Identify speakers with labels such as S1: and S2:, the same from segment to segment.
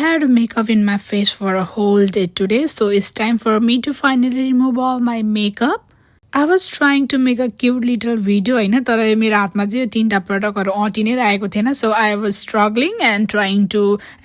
S1: had makeup in my face for a whole day today, so it's time for me to finally remove all my makeup. I was trying to make a cute little video हैन, तर मेरो हातमा चाहिँ यो तीनटा प्रोडक्टहरु अटि नै रहेको थिएन, so I was struggling and trying to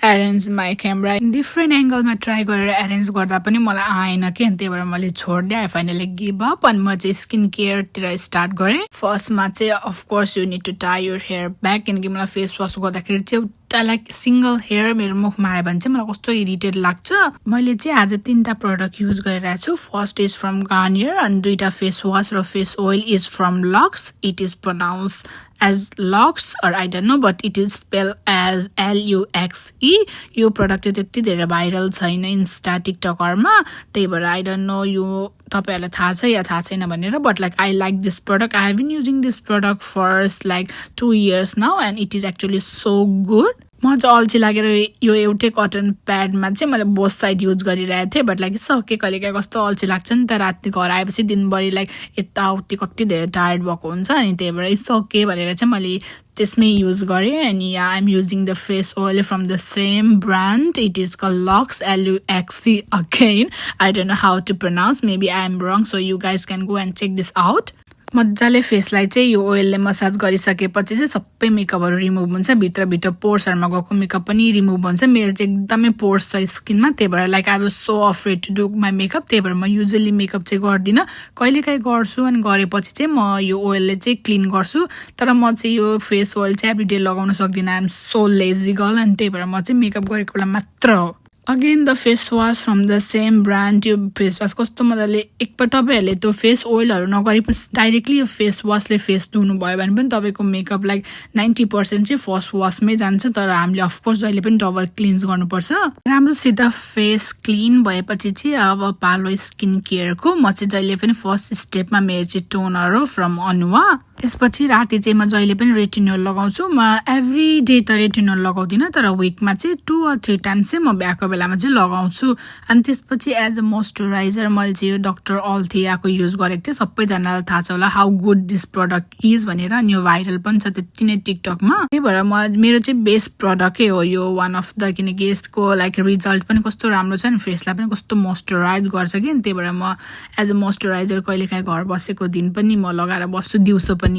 S1: arrange my camera different angle मा ट्राई गरेर arrange गर्दा पनि मलाई आएन के, अनि त्यही भएर मैले छोड्दिए. I finally give up अनि म चाहिँ स्किन केयर तिर स्टार्ट गरे. फर्स्ट मा चाहिँ of course you need to tie your hair back, किनकि मलाई फेस वाश गर्दाखेरि चाहिँ लाइक सिंगल हेयर मेरो मुखमा आयो भने चाहिँ मलाई कस्तो इरिटेट लाग्छ. मैले चाहिँ आज तीनटा प्रोडक्ट युज गरिरहेको छु. फर्स्ट इज फ्रम गार्नियर अनि दुईटा फेस वाश र face oil is from lux. It is pronounce as Lux or I don't know, but it is spelled as LUXE. यो प्रोडक्ट चाहिँ त्यति धेरै भाइरल छैन इन्स्टा टिकटकहरुमा, त्यही भएर I don't know यो तपाईहरुलाई थाहा छ या थाहा छैन भनेर, but like I like this product. I have been using this product for like 2 years now and it is actually so good. म चाहिँ अल्छी लागेर यो एउटै कटन प्याडमा चाहिँ मैले बोथ साइड युज गरिरहेको थिएँ, बट लाइक सके कहिलेकाहीँ कस्तो अल्छी लाग्छ नि त, राति घर आएपछि दिनभरि लाइक यताउति कति धेरै टायर्ड भएको हुन्छ, अनि त्यही भएर इट्स ओके भनेर चाहिँ मैले त्यसमै युज गरेँ. अनि I am using the face oil from the same brand. It is called Lux, LUXE again. I don't know how to pronounce, maybe I am wrong, so you guys can go and check this out. मजाले फेसलाई चाहिँ यो ओइलले massage गरिसकेपछि चाहिँ सबै मेकअपहरु remove हुन्छ, भित्र पोर्सहरुमा गएको मेकअप पनि रिमुभ हुन्छ. मेरो चाहिँ एकदमै पोर्स छ स्किनमा, त्यही भएर like I was so afraid to do my makeup. त्यही भएर म युजुअली मेकअप चाहिँ गर्दिन, कहिलेकाहीँ गर्छु अनि गरेपछि चाहिँ म यो ओइलले चाहिँ क्लिन गर्छु. तर म चाहिँ यो फेस ओइल चाहिँ एभ्री डे लगाउन सक्दिन. I am so lazy girl, अनि त्यही भएर म चाहिँ मेकअप गरेको बेला मात्र हो. Again the face wash from the same brand. यो फेस वाश कस्तो मजाले एकपल्ट तपाईहरुले त्यो फेस ओइलहरु नगरेपछि डाइरेक्टली यो फेस वाशले फेस धुनु भयो भने पनि तपाईको मेकअप लाइक 90% चाहिँ फर्स्ट वाशमै जान्छ. तर हामीले अफ कोर्स जहिले पनि डबल क्लिन्स गर्नुपर्छ. राम्रोसित फेस क्लिन भएपछि चाहिँ अब पालो स्किन केयरको म चाहिँ जहिले पनि फर्स्ट स्टेपमा मेरो चाहिँ टोनर हो फ्रम अनुवा. त्यसपछि राति चाहिँ म जहिले पनि रेटिनोल लगाउँछु. म एभ्री डे त रेटिनोल लगाउँदिन, तर विकमा चाहिँ 2 or 3 टाइम्स चाहिँ म बिहाको बेलामा चाहिँ लगाउँछु. अनि त्यसपछि एज अ मोइस्चराइजर मैले चाहिँ यो डाक्टर अल्थियाको युज गरेको थिएँ. सबैजनालाई थाहा छ होला how good this product is भनेर, अनि यो भाइरल पनि छ त्यति नै टिकटकमा. त्यही भएर मेरो चाहिँ बेस्ट प्रोडक्टै हो यो वान अफ द, किनकि यसको लाइक रिजल्ट पनि कस्तो राम्रो छ अनि फेसलाई पनि कस्तो मोइस्चराइज गर्छ कि. त्यही भएर म एज अ मोइस्चराइजर कहिलेकाहीँ घर बसेको दिन पनि म लगाएर बस्छु, दिउँसो पनि.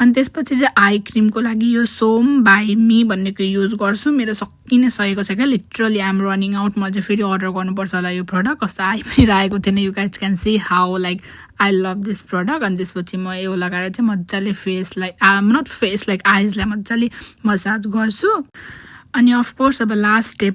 S1: अनि त्यसपछि चाहिँ आई क्रिमको लागि यो सोम बाई मी भन्नेको युज गर्छु. मेरो सकिनै सकेको छ क्या, literally I am running out. मैले चाहिँ फेरि अर्डर गर्नुपर्छ होला यो प्रोडक्ट, कस्तो आइ पनि रहेको थिएन. You guys can see how like I love this product. अनि त्यसपछि म यो लगाएर चाहिँ मजाले फेसलाई नट फेस लाइक आइजलाई मजाले मसाज गर्छु. अनि अफकोर्स अब लास्ट स्टेप